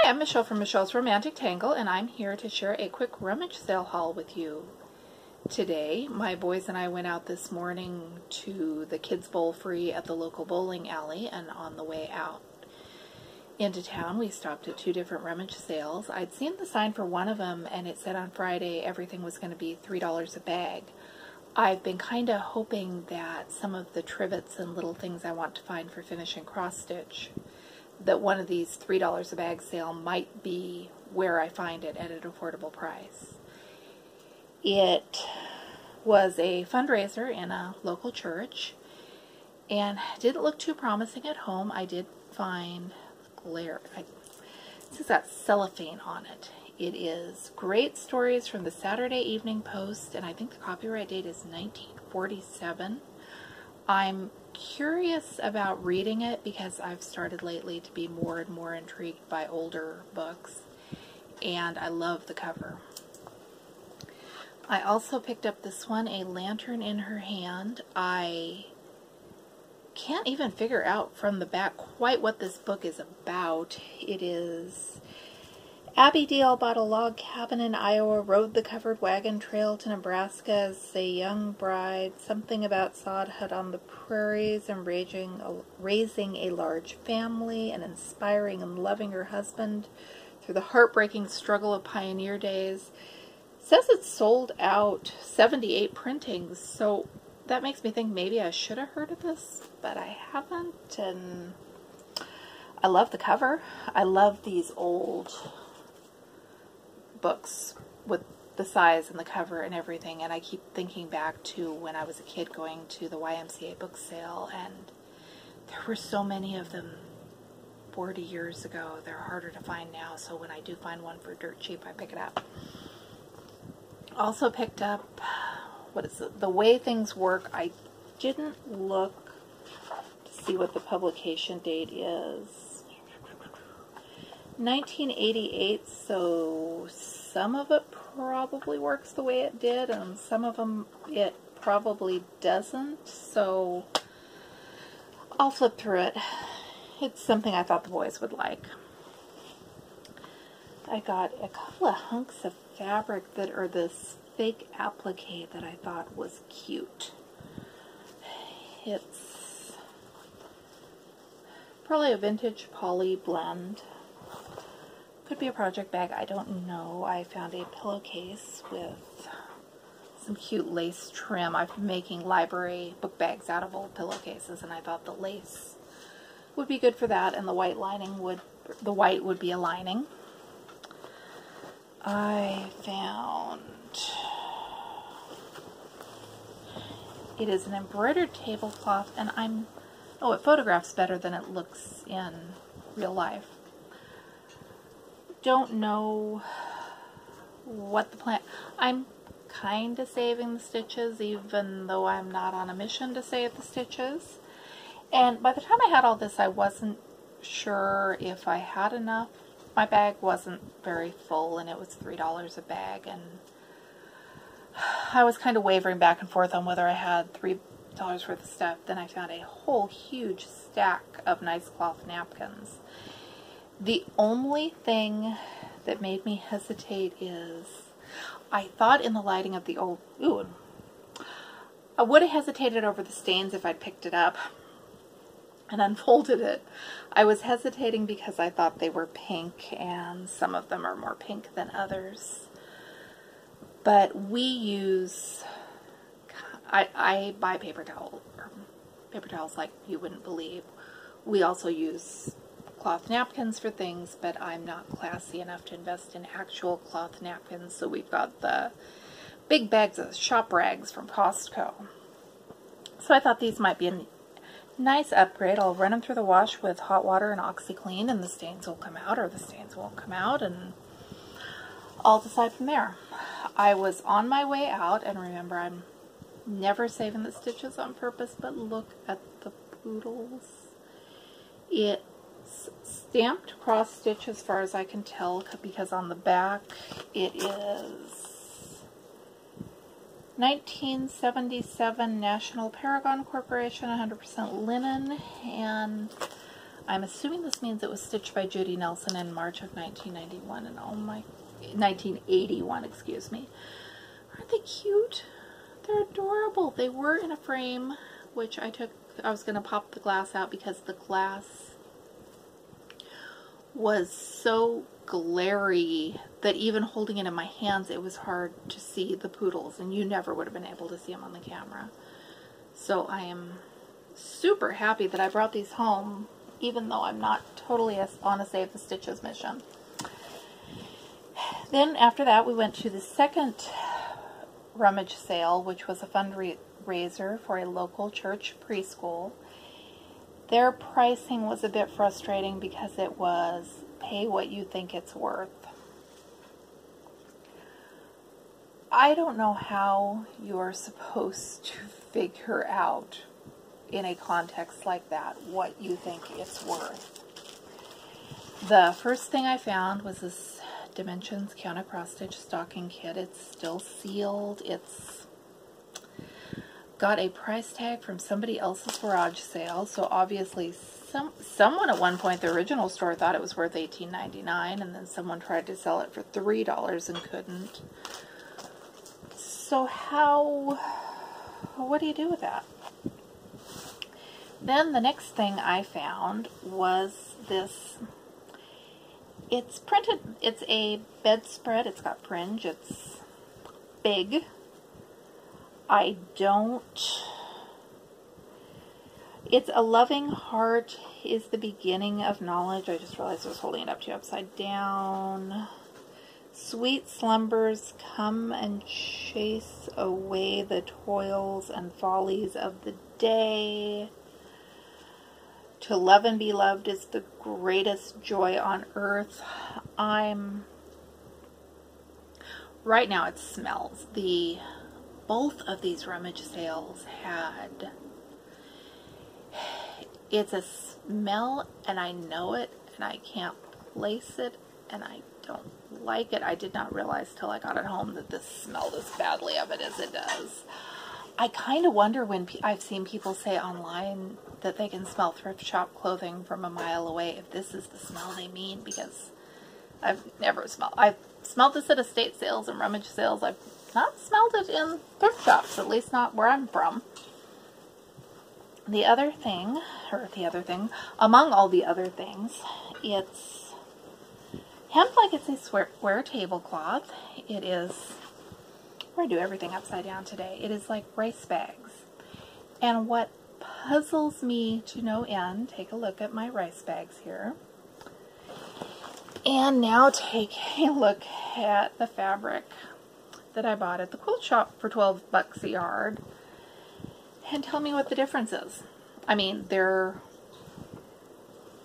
I'm Michelle from Michelle's Romantic Tangle, and I'm here to share a quick rummage sale haul with you. Today, my boys and I went out this morning to the Kids Bowl Free at the local bowling alley, and on the way out into town, we stopped at two different rummage sales. I'd seen the sign for one of them, and it said on Friday everything was going to be $3 a bag. I've been kind of hoping that some of the trivets and little things I want to find for finish and cross stitch, that one of these $3 a bag sale might be where I find it at an affordable price. It was a fundraiser in a local church and didn't look too promising at home. I did find glare. This has got cellophane on it. It is Great Stories from the Saturday Evening Post, and I think the copyright date is 1947. I'm curious about reading it because I've started lately to be more and more intrigued by older books, and I love the cover. I also picked up this one, A Lantern in Her Hand. I can't even figure out from the back quite what this book is about. It is Abby Deal bought a log cabin in Iowa, rode the covered wagon trail to Nebraska as a young bride, something about sod hut on the prairies, and raising a large family, and inspiring and loving her husband through the heartbreaking struggle of pioneer days. It says it's sold out 78 printings, so that makes me think maybe I should have heard of this, but I haven't, and I love the cover. I love these old books with the size and the cover and everything, and I keep thinking back to when I was a kid going to the YMCA book sale, and there were so many of them 40 years ago. They're harder to find now, so when I do find one for dirt cheap, I pick it up. Also picked up, what is it, The Way Things Work. I didn't look to see what the publication date is. 1988, so some of it probably works the way it did, and some of them it probably doesn't, so I'll flip through it. It's something I thought the boys would like. I got a couple of hunks of fabric that are this fake applique that I thought was cute. It's probably a vintage poly blend. Could be a project bag, I don't know. I found a pillowcase with some cute lace trim. I've been making library book bags out of old pillowcases, and I thought the lace would be good for that, and the white would be a lining. I found, it is an embroidered tablecloth, and it photographs better than it looks in real life. Don't know what the plan. I'm kind of saving the stitches, even though I'm not on a mission to save the stitches. And by the time I had all this, I wasn't sure if I had enough. My bag wasn't very full, and it was $3 a bag, and I was kind of wavering back and forth on whether I had $3 worth of stuff. Then I found a whole huge stack of nice cloth napkins. The only thing that made me hesitate is, I thought in the lighting of the old, I would have hesitated over the stains if I'd picked it up and unfolded it. I was hesitating because I thought they were pink, and some of them are more pink than others. But we use, I buy paper towels like you wouldn't believe. We also use cloth napkins for things, but I'm not classy enough to invest in actual cloth napkins, so we've got the big bags of shop rags from Costco. So I thought these might be a nice upgrade. I'll run them through the wash with hot water and OxyClean, and the stains will come out, or the stains won't come out, and I'll decide from there. I was on my way out, and remember, I'm never saving the stitches on purpose, but look at the poodles. It's stamped cross stitch as far as I can tell, because on the back it is 1977 National Paragon Corporation, 100% linen, and I'm assuming this means it was stitched by Judy Nelson in March of 1991, and oh my, 1981, excuse me. Aren't they cute? They're adorable. They were in a frame, which I was going to pop the glass out because the glass was so glary that even holding it in my hands, it was hard to see the poodles, and you never would have been able to see them on the camera. So I am super happy that I brought these home, even though I'm not totally on a Save the Stitches mission. Then after that, we went to the second Rummage sale, which was a fundraiser for a local church preschool. Their pricing was a bit frustrating because it was pay what you think it's worth. I don't know how you're supposed to figure out in a context like that what you think it's worth. The first thing I found was this Dimensions Counter Cross Stitch Stocking Kit. It's still sealed. It's got a price tag from somebody else's garage sale, so obviously someone at one point, the original store, thought it was worth $18.99, and then someone tried to sell it for $3 and couldn't. So what do you do with that? Then the next thing I found was this. It's printed, it's a bedspread, it's got fringe, it's big. It's A Loving Heart is the Beginning of Knowledge. I just realized I was holding it up to you upside down. Sweet slumbers come and chase away the toils and follies of the day. To love and be loved is the greatest joy on earth. Right now it smells. Both of these Rummage sales had, it's a smell and I know it and I can't place it and I don't like it. I did not realize till I got it home that this smelled as badly of it as it does. I kind of wonder when I've seen people say online that they can smell thrift shop clothing from a mile away if this is the smell they mean, because I've smelled this at estate sales and Rummage sales. I've not smelled it in thrift shops, at least not where I'm from. The other thing, among all the other things, it's hemmed like it's a square tablecloth. It is, I do everything upside down today. It is like rice bags. And what puzzles me to no end, take a look at my rice bags here. And now take a look at the fabric that I bought at the quilt shop for 12 bucks a yard. And tell me what the difference is. I mean, they're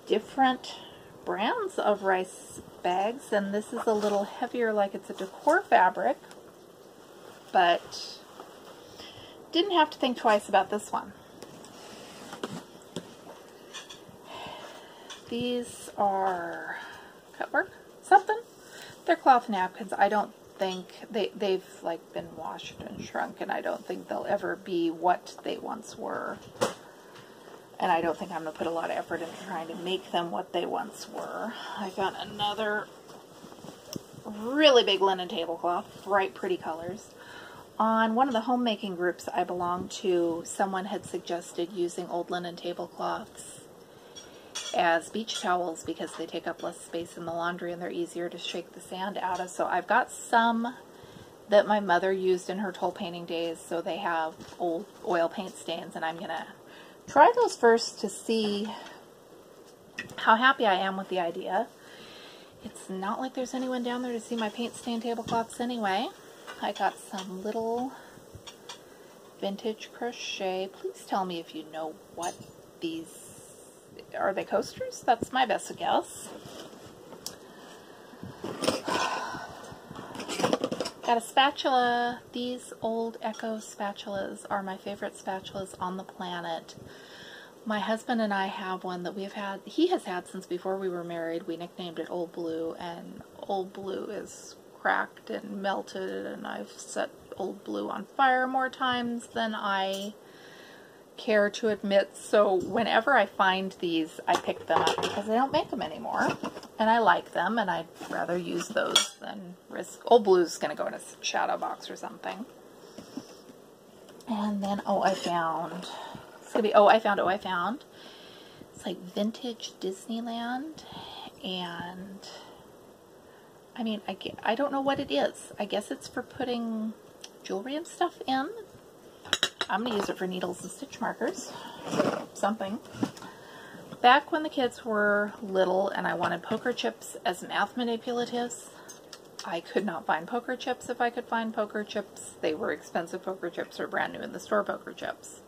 different brands of rice bags, and this is a little heavier, like it's a decor fabric, but didn't have to think twice about this one. These are cutwork, something. They're cloth napkins. I don't think they've like been washed and shrunk, and I don't think they'll ever be what they once were. And I don't think I'm going to put a lot of effort into trying to make them what they once were. I found another really big linen tablecloth, bright, pretty colors. On one of the homemaking groups I belong to, someone had suggested using old linen tablecloths as beach towels because they take up less space in the laundry and they're easier to shake the sand out of. So I've got some that my mother used in her toll painting days, so they have old oil paint stains, and I'm going to try those first to see how happy I am with the idea. It's not like there's anyone down there to see my paint stain tablecloths anyway. I got some little vintage crochet. Please tell me if you know what these are. They coasters? That's my best guess. Got a spatula. These old Echo spatulas are my favorite spatulas on the planet. My husband and I have one that he has had since before we were married. We nicknamed it Old Blue, and Old Blue is cracked and melted, and I've set Old Blue on fire more times than I care to admit. So whenever I find these, I pick them up because they don't make them anymore. And I like them, and I'd rather use those than risk. Old Blue's going to go in a shadow box or something. And then, I found. It's going to be, I found. It's like vintage Disneyland. And, I mean, I don't know what it is. I guess it's for putting jewelry and stuff in. I'm going to use it for needles and stitch markers. Something. Back when the kids were little and I wanted poker chips as math manipulatives, I could not find poker chips if I could find poker chips. They were expensive poker chips or brand new in the store poker chips.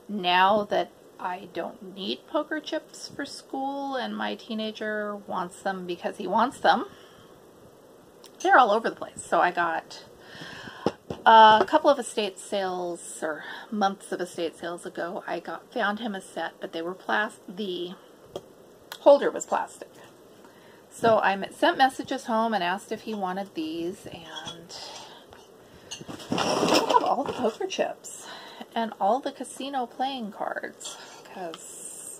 Now that I don't need poker chips for school and my teenager wants them because he wants them, they're all over the place. So I got a couple of estate sales, or months of estate sales ago, I found him a set, but they were the holder was plastic. So I sent messages home and asked if he wanted these, and I have all the poker chips and all the casino playing cards, because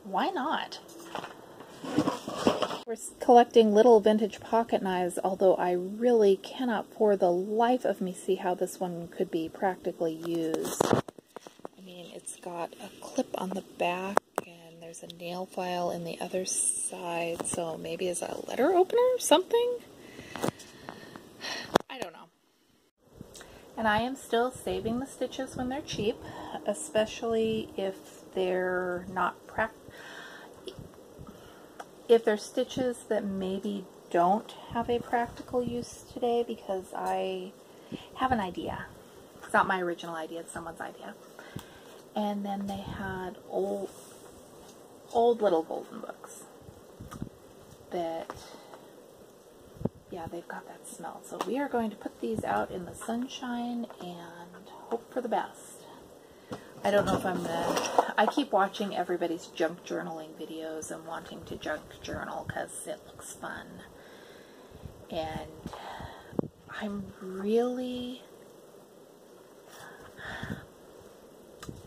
why not? We're collecting little vintage pocket knives, although I really cannot for the life of me see how this one could be practically used. I mean, it's got a clip on the back, and there's a nail file in the other side, so maybe it's a letter opener or something? I don't know. And I am still saving the stitches when they're cheap, especially if they're not if they're stitches that maybe don't have a practical use today, because I have an idea. It's not my original idea, it's someone's idea. And then they had old little golden books that, yeah, they've got that smell. So we are going to put these out in the sunshine and hope for the best. I don't know if I'm I keep watching everybody's junk journaling videos and wanting to junk journal because it looks fun. And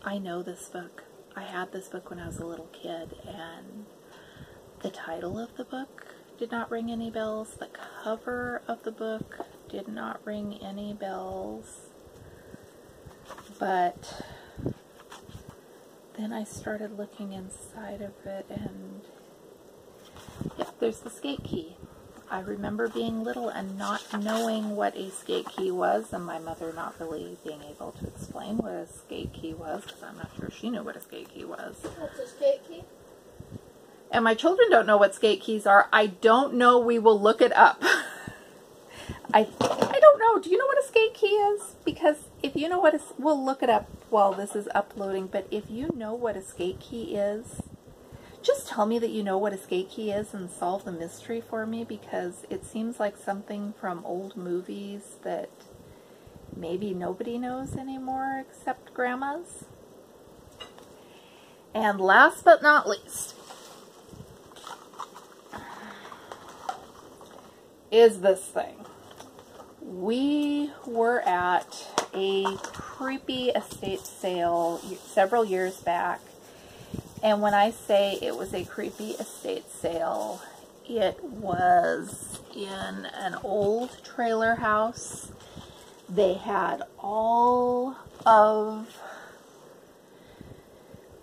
I know this book. I had this book when I was a little kid, and the title of the book did not ring any bells. The cover of the book did not ring any bells. But then I started looking inside of it, and yeah, there's the skate key. I remember being little and not knowing what a skate key was, and my mother not really being able to explain what a skate key was, because I'm not sure she knew what a skate key was. What's a skate key? And my children don't know what skate keys are. I don't know. We will look it up. I don't know. Do you know what a skate key is? Because if you know what we'll look it up while this is uploading, but if you know what a skate key is, just tell me that you know what a skate key is and solve the mystery for me, because it seems like something from old movies that maybe nobody knows anymore except grandmas. And last but not least is this thing. We were at a creepy estate sale several years back, and when I say it was a creepy estate sale, it was in an old trailer house. They had all of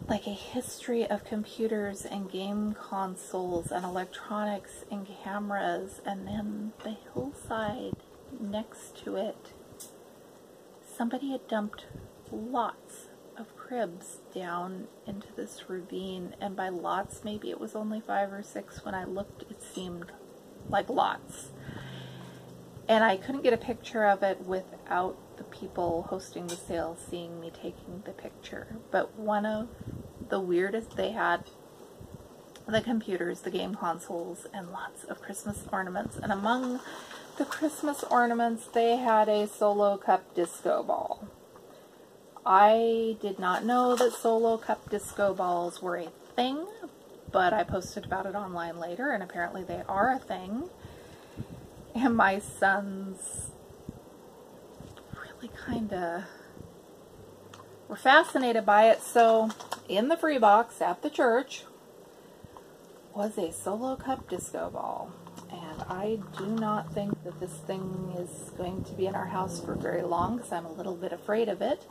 like a history of computers and game consoles and electronics and cameras, and then the hillside next to it, somebody had dumped lots of cribs down into this ravine, and by lots, maybe it was only 5 or 6. When I looked, it seemed like lots. And I couldn't get a picture of it without the people hosting the sale seeing me taking the picture. But one of the weirdest, they had the computers, the game consoles, and lots of Christmas ornaments. And among the Christmas ornaments, they had a Solo Cup disco ball. I did not know that Solo Cup disco balls were a thing, but I posted about it online later, and apparently they are a thing. And my sons really kind of were fascinated by it. So in the free box at the church was a solo cup disco ball. And I do not think that this thing is going to be in our house for very long because I'm a little bit afraid of it.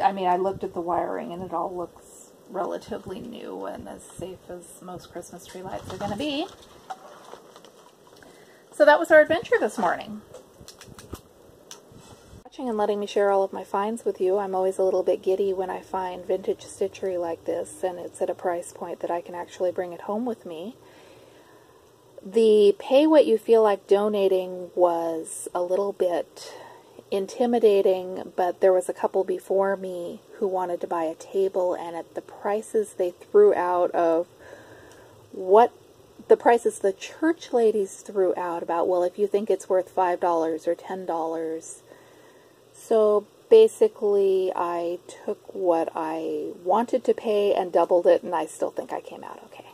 I mean, I looked at the wiring and it all looks relatively new and as safe as most Christmas tree lights are going to be. So that was our adventure this morning. Watching and letting me share all of my finds with you. I'm always a little bit giddy when I find vintage stitchery like this and it's at a price point that I can actually bring it home with me. The pay what you feel like donating was a little bit intimidating, but there was a couple before me who wanted to buy a table, and at the prices they threw out of what the prices the church ladies threw out about, well, if you think it's worth $5 or $10. So basically I took what I wanted to pay and doubled it, and I still think I came out okay.